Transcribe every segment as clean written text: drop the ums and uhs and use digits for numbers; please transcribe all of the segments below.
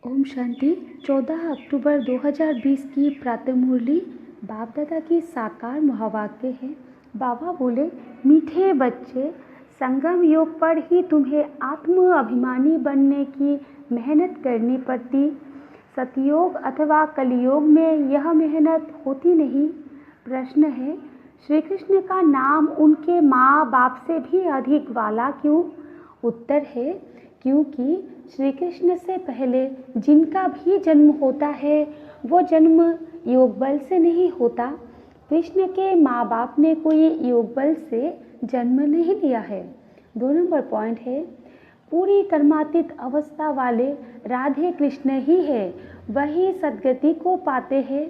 ओम शांति। 14 अक्टूबर 2020 की प्रातः मुरली बाप दादा की साकार महावाक्य है। बाबा बोले, मीठे बच्चे, संगम योग पर ही तुम्हें आत्म अभिमानी बनने की मेहनत करनी पड़ती। सतयोग अथवा कलयुग में यह मेहनत होती नहीं। प्रश्न है, श्री कृष्ण का नाम उनके माँ बाप से भी अधिक वाला क्यों? उत्तर है, क्योंकि श्री कृष्ण से पहले जिनका भी जन्म होता है वो जन्म योग बल से नहीं होता। कृष्ण के माँ बाप ने कोई योग बल से जन्म नहीं लिया है। 2 नंबर पॉइंट है, पूरी कर्मातीत अवस्था वाले राधे कृष्ण ही है, वही सदगति को पाते हैं।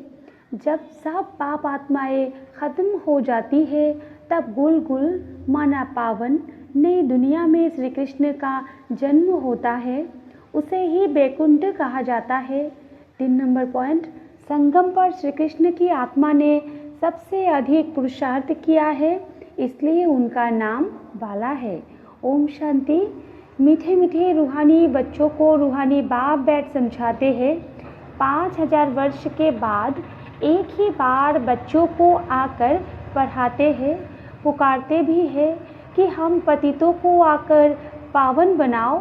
जब सब पाप आत्माएं खत्म हो जाती है तब गुल गुल माना पावन नई दुनिया में श्री कृष्ण का जन्म होता है, उसे ही बैकुंठ कहा जाता है। 3 नंबर पॉइंट, संगम पर श्री कृष्ण की आत्मा ने सबसे अधिक पुरुषार्थ किया है, इसलिए उनका नाम बाला है। ओम शांति। मीठे मीठे रूहानी बच्चों को रूहानी बाप बैठ समझाते हैं। 5000 वर्ष के बाद एक ही बार बच्चों को आकर पढ़ाते हैं, पुकारते भी हैं कि हम पतितों को आकर पावन बनाओ।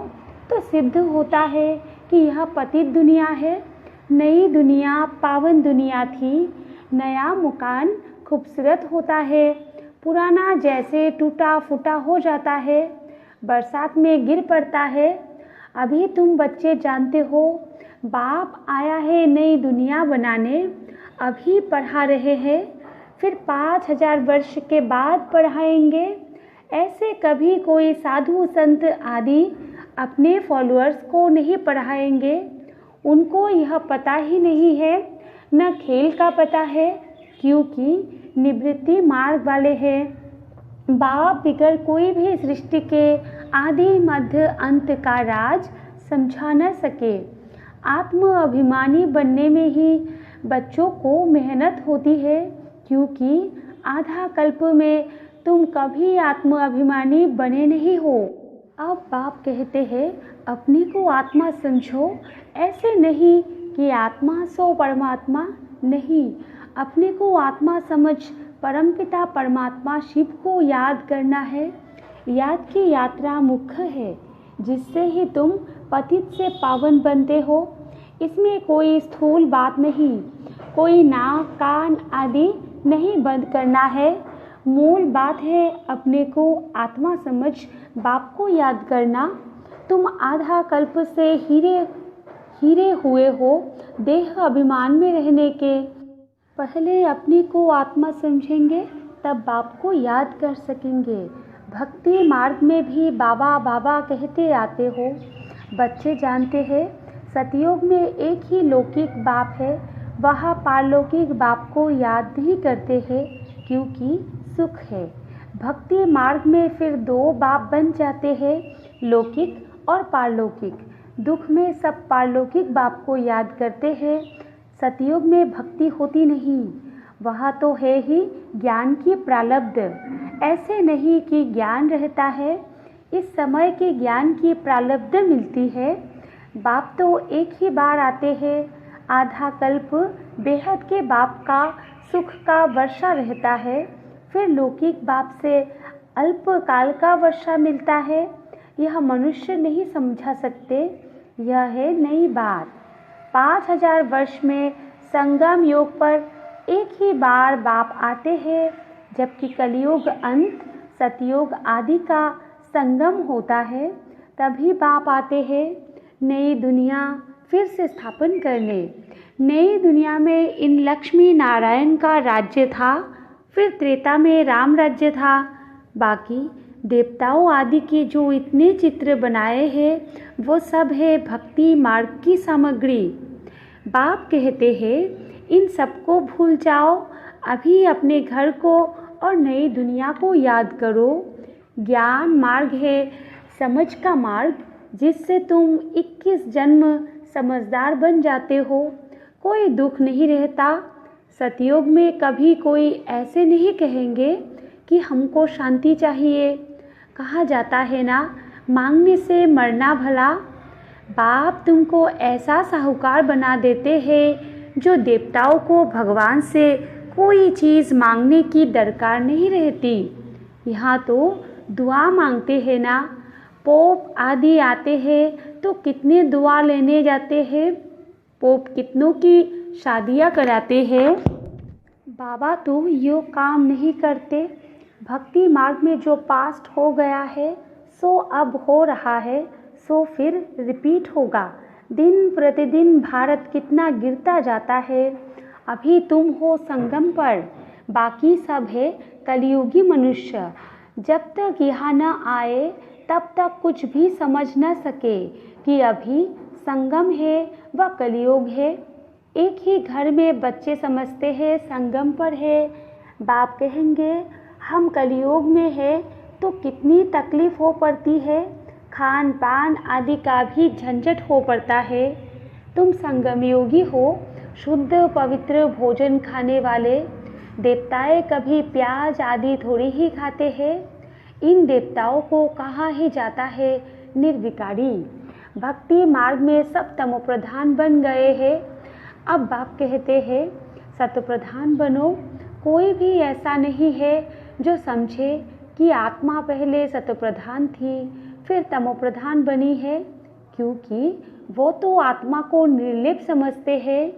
तो सिद्ध होता है कि यह पतित दुनिया है। नई दुनिया पावन दुनिया थी। नया मकान खूबसूरत होता है, पुराना जैसे टूटा फूटा हो जाता है, बरसात में गिर पड़ता है। अभी तुम बच्चे जानते हो बाप आया है नई दुनिया बनाने, अभी पढ़ा रहे हैं, फिर 5000 वर्ष के बाद पढ़ाएंगे। ऐसे कभी कोई साधु संत आदि अपने फॉलोअर्स को नहीं पढ़ाएंगे। उनको यह पता ही नहीं है, न खेल का पता है, क्योंकि निवृत्ति मार्ग वाले हैं। बाप बिगड़ कोई भी सृष्टि के आदि मध्य अंत का राज समझा न सके। आत्म अभिमानी बनने में ही बच्चों को मेहनत होती है, क्योंकि आधा कल्प में तुम कभी आत्म अभिमानी बने नहीं हो। अब बाप कहते हैं, अपने को आत्मा समझो, ऐसे नहीं कि आत्मा सो परमात्मा नहीं। अपने को आत्मा समझ परमपिता परमात्मा शिव को याद करना है। याद की यात्रा मुख्य है, जिससे ही तुम पतित से पावन बनते हो। इसमें कोई स्थूल बात नहीं, कोई नाक कान आदि नहीं बंद करना है। मूल बात है अपने को आत्मा समझ बाप को याद करना। तुम आधा कल्प से हीरे हुए हो। देह अभिमान में रहने के पहले अपने को आत्मा समझेंगे, तब बाप को याद कर सकेंगे। भक्ति मार्ग में भी बाबा बाबा कहते आते हो। बच्चे जानते हैं सतयुग में एक ही लौकिक बाप है, वह पारलौकिक बाप को याद नहीं करते हैं, क्योंकि सुख है। भक्ति मार्ग में फिर 2 बाप बन जाते हैं, लौकिक और पारलौकिक। दुख में सब पारलौकिक बाप को याद करते हैं। सतयुग में भक्ति होती नहीं, वह तो है ही ज्ञान की प्रारब्ध। ऐसे नहीं कि ज्ञान रहता है, इस समय के ज्ञान की प्रारब्ध मिलती है। बाप तो एक ही बार आते हैं। आधा कल्प बेहद के बाप का सुख का वर्षा रहता है, फिर लौकिक बाप से अल्प काल का वर्षा मिलता है। यह मनुष्य नहीं समझा सकते, यह है नई बात। 5000 वर्ष में संगम योग पर एक ही बार बाप आते हैं, जबकि कलयुग अंत सतयुग आदि का संगम होता है, तभी बाप आते हैं नई दुनिया फिर से स्थापन करने। नई दुनिया में इन लक्ष्मी नारायण का राज्य था, फिर त्रेता में राम राज्य था। बाकी देवताओं आदि के जो इतने चित्र बनाए हैं वो सब है भक्ति मार्ग की सामग्री। बाप कहते हैं इन सबको भूल जाओ, अभी अपने घर को और नई दुनिया को याद करो। ज्ञान मार्ग है समझ का मार्ग, जिससे तुम 21 जन्म समझदार बन जाते हो। कोई दुख नहीं रहता। सतयुग में कभी कोई ऐसे नहीं कहेंगे कि हमको शांति चाहिए। कहा जाता है ना, मांगने से मरना भला। बाप तुमको ऐसा साहूकार बना देते हैं जो देवताओं को भगवान से कोई चीज़ मांगने की दरकार नहीं रहती। यहाँ तो दुआ मांगते हैं ना। पोप आदि आते हैं तो कितने दुआ लेने जाते हैं। पोप कितनों की शादियाँ कराते हैं। बाबा तो यो काम नहीं करते। भक्ति मार्ग में जो पास्ट हो गया है सो अब हो रहा है, सो फिर रिपीट होगा। दिन प्रतिदिन भारत कितना गिरता जाता है। अभी तुम हो संगम पर, बाकी सब है कलयुगी मनुष्य। जब तक यहाँ न आए तब तक कुछ भी समझ न सके कि अभी संगम है व कलयुग है। एक ही घर में बच्चे समझते हैं संगम पर है। बाप कहेंगे हम कलयुग में है तो कितनी तकलीफ हो पड़ती है, खान पान आदि का भी झंझट हो पड़ता है। तुम संगम योगी हो, शुद्ध पवित्र भोजन खाने वाले। देवताएं कभी प्याज आदि थोड़ी ही खाते हैं। इन देवताओं को कहा ही जाता है निर्विकारी। भक्ति मार्ग में सब तमोप्रधान बन गए हैं। अब बाप कहते हैं सतोप्रधान बनो। कोई भी ऐसा नहीं है जो समझे कि आत्मा पहले सतोप्रधान थी फिर तमोप्रधान बनी है, क्योंकि वो तो आत्मा को निर्लेप समझते हैं।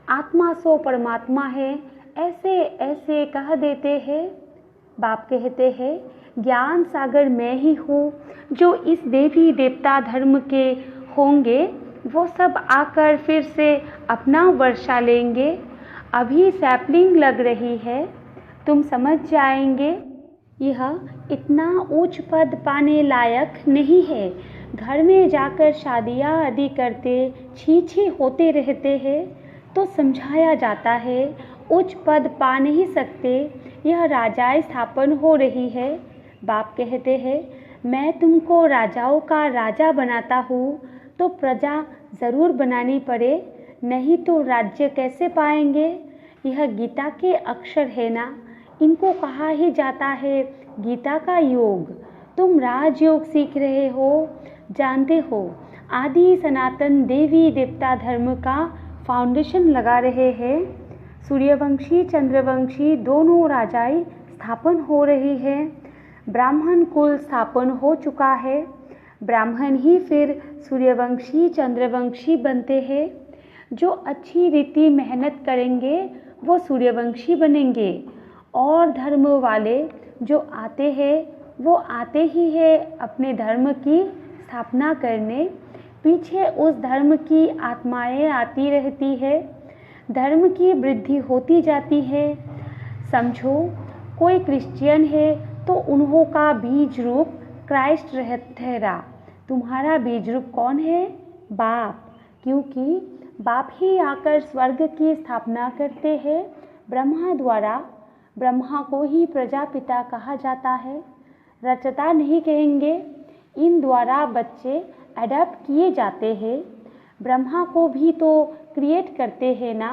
आत्मा सो परमात्मा है ऐसे ऐसे कह देते हैं। बाप कहते हैं ज्ञान सागर मैं ही हूँ। जो इस देवी देवता धर्म के होंगे वो सब आकर फिर से अपना वर्षा लेंगे। अभी सैपलिंग लग रही है, तुम समझ जाएंगे। यह इतना ऊंच पद पाने लायक नहीं है। घर में जाकर शादियाँ आदि करते छी छी होते रहते हैं तो समझाया जाता है उच्च पद पा नहीं सकते। यह राजाएं स्थापन हो रही है। बाप कहते हैं मैं तुमको राजाओं का राजा बनाता हूँ तो प्रजा ज़रूर बनानी पड़े, नहीं तो राज्य कैसे पाएंगे। यह गीता के अक्षर है ना, इनको कहा ही जाता है गीता का योग। तुम राजयोग सीख रहे हो, जानते हो आदि सनातन देवी देवता धर्म का फाउंडेशन लगा रहे हैं। सूर्यवंशी चंद्रवंशी दोनों राजाएं स्थापन हो रही है। ब्राह्मण कुल स्थापन हो चुका है। ब्राह्मण ही फिर सूर्यवंशी चंद्रवंशी बनते हैं। जो अच्छी रीति मेहनत करेंगे वो सूर्यवंशी बनेंगे। और धर्म वाले जो आते हैं वो आते ही है अपने धर्म की स्थापना करने। पीछे उस धर्म की आत्माएं आती रहती है, धर्म की वृद्धि होती जाती है। समझो कोई क्रिश्चियन है तो उन्हों का बीज रूप क्राइस्ट ठहरा। तुम्हारा बीज रूप कौन है? बाप, क्योंकि बाप ही आकर स्वर्ग की स्थापना करते हैं ब्रह्मा द्वारा। ब्रह्मा को ही प्रजापिता कहा जाता है, रचता नहीं कहेंगे। इन द्वारा बच्चे अडॉप्ट किए जाते हैं। ब्रह्मा को भी तो क्रिएट करते हैं ना।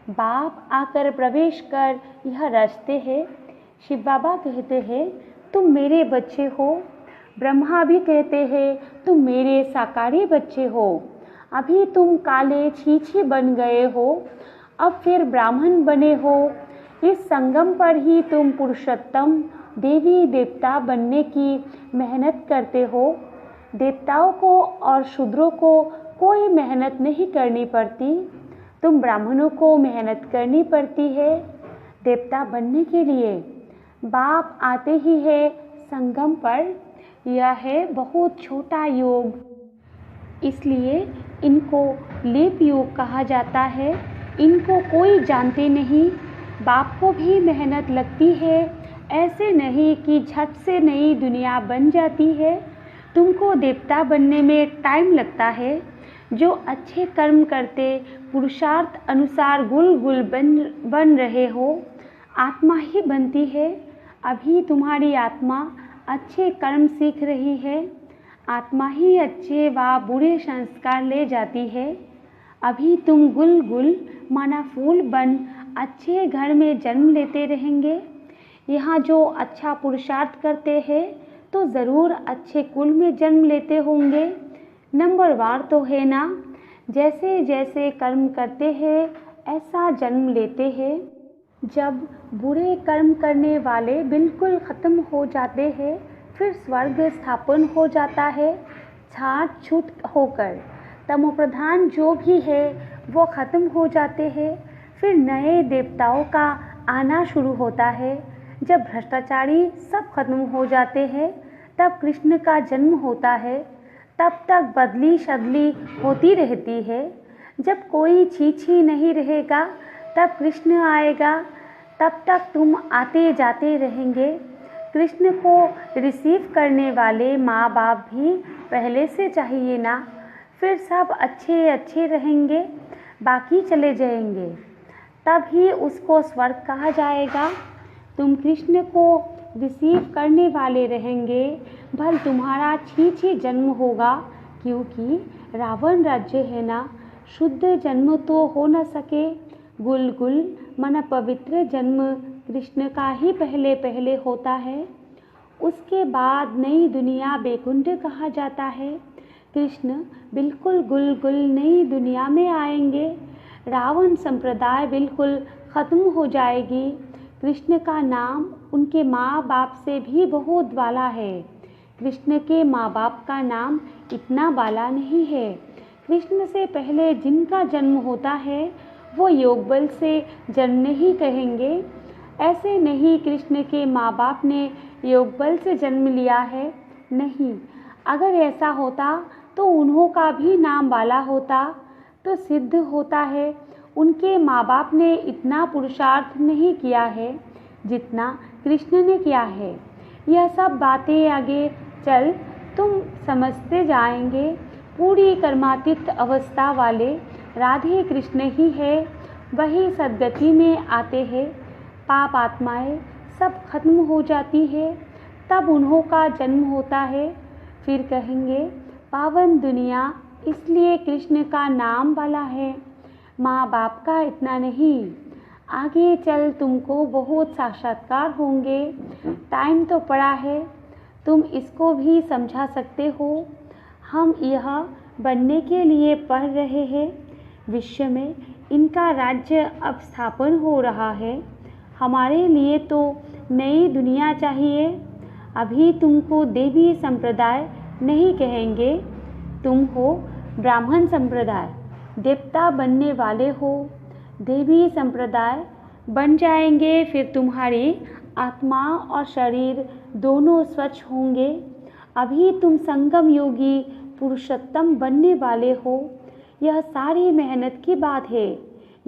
बाप आकर प्रवेश कर यह रचते हैं। शिव बाबा कहते हैं तुम मेरे बच्चे हो। ब्रह्मा भी कहते हैं तुम मेरे साकारी बच्चे हो। अभी तुम काले छीछी बन गए हो, अब फिर ब्राह्मण बने हो। इस संगम पर ही तुम पुरुषोत्तम देवी देवता बनने की मेहनत करते हो। देवताओं को और शूद्रों को कोई मेहनत नहीं करनी पड़ती, तुम ब्राह्मणों को मेहनत करनी पड़ती है देवता बनने के लिए। बाप आते ही है संगम पर। यह है बहुत छोटा योग, इसलिए इनको लेप योग कहा जाता है। इनको कोई जानते नहीं। बाप को भी मेहनत लगती है, ऐसे नहीं कि झट से नई दुनिया बन जाती है। तुमको देवता बनने में टाइम लगता है। जो अच्छे कर्म करते पुरुषार्थ अनुसार गुल गुल बन रहे हो, आत्मा ही बनती है। अभी तुम्हारी आत्मा अच्छे कर्म सीख रही है। आत्मा ही अच्छे व बुरे संस्कार ले जाती है। अभी तुम गुल गुल माना फूल बन अच्छे घर में जन्म लेते रहेंगे। यहाँ जो अच्छा पुरुषार्थ करते हैं तो ज़रूर अच्छे कुल में जन्म लेते होंगे। नंबरवार तो है ना। जैसे जैसे कर्म करते हैं ऐसा जन्म लेते हैं। जब बुरे कर्म करने वाले बिल्कुल ख़त्म हो जाते हैं फिर स्वर्ग स्थापन हो जाता है छाट छूट होकर। तमोप्रधान जो भी है वो ख़त्म हो जाते हैं। फिर नए देवताओं का आना शुरू होता है। जब भ्रष्टाचारी सब खत्म हो जाते हैं तब कृष्ण का जन्म होता है। तब तक बदली शदली होती रहती है। जब कोई छीछी नहीं रहेगा तब कृष्ण आएगा। तब तक तुम आते जाते रहेंगे। कृष्ण को रिसीव करने वाले माँ बाप भी पहले से चाहिए ना। फिर सब अच्छे अच्छे रहेंगे, बाकी चले जाएंगे, तब ही उसको स्वर्ग कहा जाएगा। तुम कृष्ण को रिसीव करने वाले रहेंगे, भल तुम्हारा छी जन्म होगा, क्योंकि रावण राज्य है ना। शुद्ध जन्म तो हो न सके। गुल गुल मन पवित्र जन्म कृष्ण का ही पहले पहले होता है। उसके बाद नई दुनिया बैकुंठ कहा जाता है। कृष्ण बिल्कुल गुल गुल नई दुनिया में आएंगे। रावण संप्रदाय बिल्कुल ख़त्म हो जाएगी। कृष्ण का नाम उनके माँ बाप से भी बहुत वाला है। कृष्ण के माँ बाप का नाम इतना वाला नहीं है। कृष्ण से पहले जिनका जन्म होता है वो योग बल से जन्म नहीं कहेंगे। ऐसे नहीं कृष्ण के माँ बाप ने योग बल से जन्म लिया है, नहीं। अगर ऐसा होता तो उन्हों का भी नाम वाला होता। तो सिद्ध होता है उनके माँ बाप ने इतना पुरुषार्थ नहीं किया है जितना कृष्ण ने किया है। यह सब बातें आगे चल तुम समझते जाएंगे। पूरी कर्मातीत अवस्था वाले राधे कृष्ण ही है, वही सद्गति में आते हैं। पाप आत्माएं सब खत्म हो जाती है, तब उन्हों का जन्म होता है। फिर कहेंगे पावन दुनिया, इसलिए कृष्ण का नाम वाला है, माँ बाप का इतना नहीं। आगे चल तुमको बहुत साक्षात्कार होंगे। टाइम तो पड़ा है, तुम इसको भी समझा सकते हो। हम यह बनने के लिए पढ़ रहे हैं। विश्व में इनका राज्य अब स्थापन हो रहा है। हमारे लिए तो नई दुनिया चाहिए। अभी तुमको देवी संप्रदाय नहीं कहेंगे, तुम हो ब्राह्मण संप्रदाय। देवता बनने वाले हो, देवी संप्रदाय बन जाएंगे। फिर तुम्हारी आत्मा और शरीर दोनों स्वच्छ होंगे। अभी तुम संगम योगी पुरुषोत्तम बनने वाले हो। यह सारी मेहनत की बात है।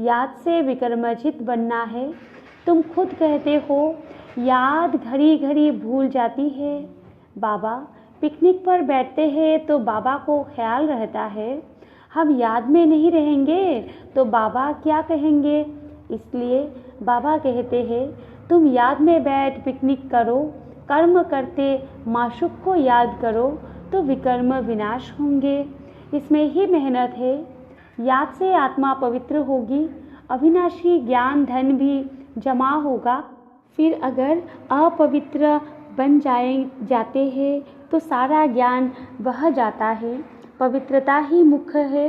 याद से विक्रमजित बनना है। तुम खुद कहते हो याद घड़ी घड़ी भूल जाती है। बाबा पिकनिक पर बैठते हैं तो बाबा को ख्याल रहता है। हम याद में नहीं रहेंगे तो बाबा क्या कहेंगे। इसलिए बाबा कहते हैं तुम याद में बैठ पिकनिक करो, कर्म करते माशुक को याद करो तो विकर्म विनाश होंगे। इसमें ही मेहनत है। याद से आत्मा पवित्र होगी, अविनाशी ज्ञान धन भी जमा होगा। फिर अगर अपवित्र बन जाते हैं तो सारा ज्ञान बह जाता है। पवित्रता ही मुख्य है।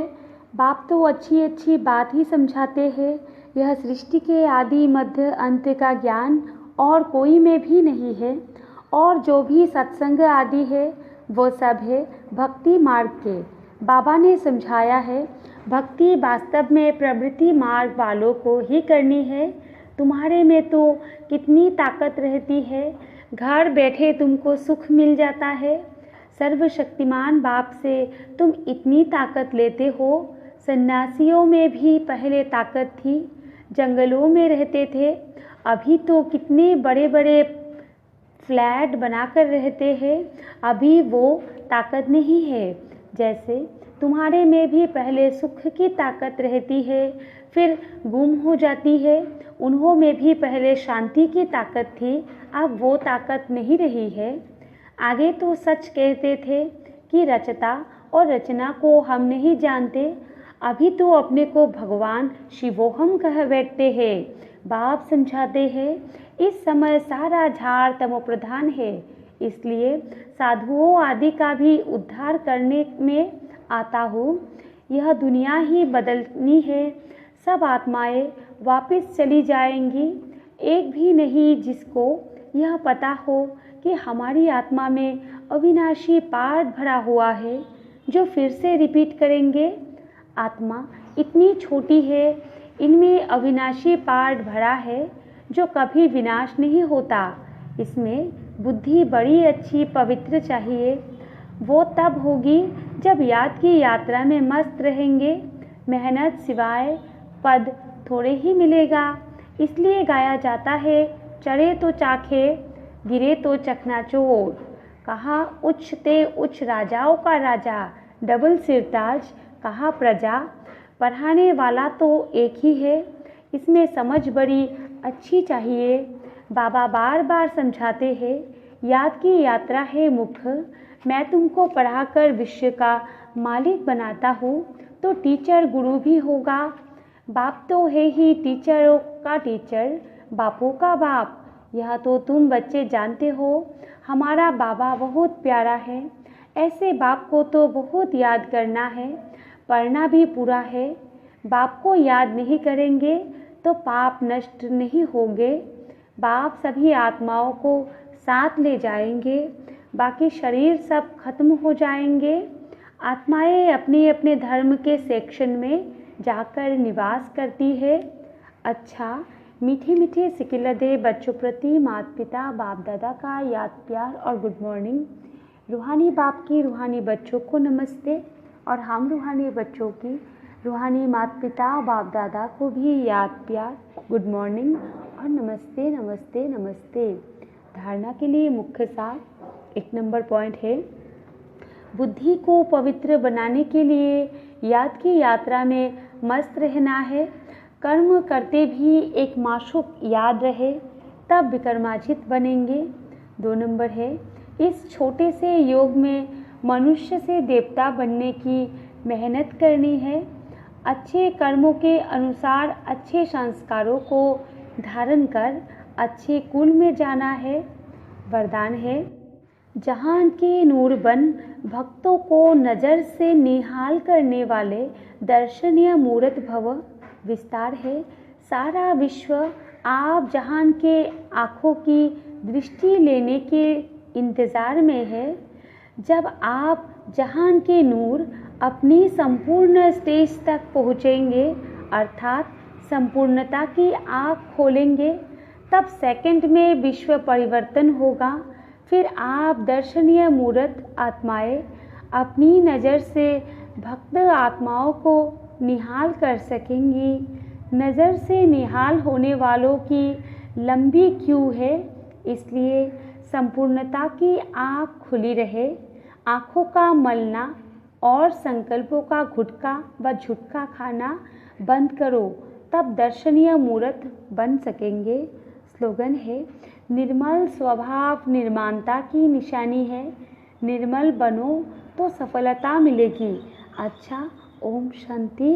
बाप तो अच्छी अच्छी बात ही समझाते हैं। यह सृष्टि के आदि मध्य अंत का ज्ञान और कोई में भी नहीं है। और जो भी सत्संग आदि है वो सब है भक्ति मार्ग के। बाबा ने समझाया है भक्ति वास्तव में प्रवृत्ति मार्ग वालों को ही करनी है। तुम्हारे में तो कितनी ताकत रहती है, घर बैठे तुमको सुख मिल जाता है। सर्वशक्तिमान बाप से तुम इतनी ताकत लेते हो। सन्यासियों में भी पहले ताकत थी, जंगलों में रहते थे। अभी तो कितने बड़े बड़े फ्लैट बनाकर रहते हैं। अभी वो ताकत नहीं है। जैसे तुम्हारे में भी पहले सुख की ताकत रहती है, फिर गुम हो जाती है। उन्हों में भी पहले शांति की ताकत थी, अब वो ताकत नहीं रही है। आगे तो सच कहते थे कि रचता और रचना को हम नहीं जानते। अभी तो अपने को भगवान शिवोहम कह बैठते हैं। बाप समझाते हैं इस समय सारा झाड़ तमोप्रधान है, इसलिए साधुओं आदि का भी उद्धार करने में आता हो। यह दुनिया ही बदलनी है, सब आत्माएं वापस चली जाएंगी। एक भी नहीं जिसको यह पता हो कि हमारी आत्मा में अविनाशी पार्ट भरा हुआ है जो फिर से रिपीट करेंगे। आत्मा इतनी छोटी है, इनमें अविनाशी पार्ट भरा है जो कभी विनाश नहीं होता। इसमें बुद्धि बड़ी अच्छी पवित्र चाहिए। वो तब होगी जब याद की यात्रा में मस्त रहेंगे। मेहनत सिवाय पद थोड़े ही मिलेगा, इसलिए गाया जाता है, चढ़े तो चाखे, गिरे तो चकनाचूर। कहा उच्च ते उच्च राजाओं का राजा, डबल सिरताज कहा प्रजा। पढ़ाने वाला तो एक ही है, इसमें समझ बड़ी अच्छी चाहिए। बाबा बार बार समझाते हैं, याद की यात्रा है मुख्य। मैं तुमको पढ़ाकर विश्व का मालिक बनाता हूँ तो टीचर गुरु भी होगा। बाप तो है ही टीचरों का टीचर, बापों का बाप। यह तो तुम बच्चे जानते हो। हमारा बाबा बहुत प्यारा है, ऐसे बाप को तो बहुत याद करना है, पढ़ना भी पूरा है। बाप को याद नहीं करेंगे तो पाप नष्ट नहीं होंगे। बाप सभी आत्माओं को साथ ले जाएंगे, बाकी शरीर सब खत्म हो जाएंगे। आत्माएं अपने अपने धर्म के सेक्शन में जाकर निवास करती है। अच्छा, मीठे मीठे सिकिलदे बच्चों प्रति माता पिता बाप दादा का याद प्यार और गुड मॉर्निंग। रूहानी बाप की रूहानी बच्चों को नमस्ते, और हम रूहानी बच्चों की रूहानी माता पिता बाप दादा को भी याद प्यार, गुड मॉर्निंग और नमस्ते नमस्ते नमस्ते। धारणा के लिए मुख्य सार 1 नंबर पॉइंट है, बुद्धि को पवित्र बनाने के लिए याद की यात्रा में मस्त रहना है। कर्म करते भी एक माशूक याद रहे, तब विकर्माजित बनेंगे। 2 नंबर है, इस छोटे से योग में मनुष्य से देवता बनने की मेहनत करनी है। अच्छे कर्मों के अनुसार अच्छे संस्कारों को धारण कर अच्छे कुल में जाना है। वरदान है, जहान के नूर बन भक्तों को नज़र से निहाल करने वाले दर्शनीय मूर्त भव। विस्तार है, सारा विश्व आप जहान के आँखों की दृष्टि लेने के इंतज़ार में है। जब आप जहान के नूर अपनी संपूर्ण स्टेज तक पहुँचेंगे, अर्थात संपूर्णता की आँख खोलेंगे, तब सेकंड में विश्व परिवर्तन होगा। फिर आप दर्शनीय मूर्त आत्माएं अपनी नज़र से भक्त आत्माओं को निहाल कर सकेंगी। नज़र से निहाल होने वालों की लंबी क्यू है, इसलिए संपूर्णता की आँख खुली रहे। आँखों का मलना और संकल्पों का गुटखा व झुटका खाना बंद करो, तब दर्शनीय मूर्त बन सकेंगे। स्लोगन है, निर्मल स्वभाव निर्माणता की निशानी है। निर्मल बनो तो सफलता मिलेगी। अच्छा, ओम शांति।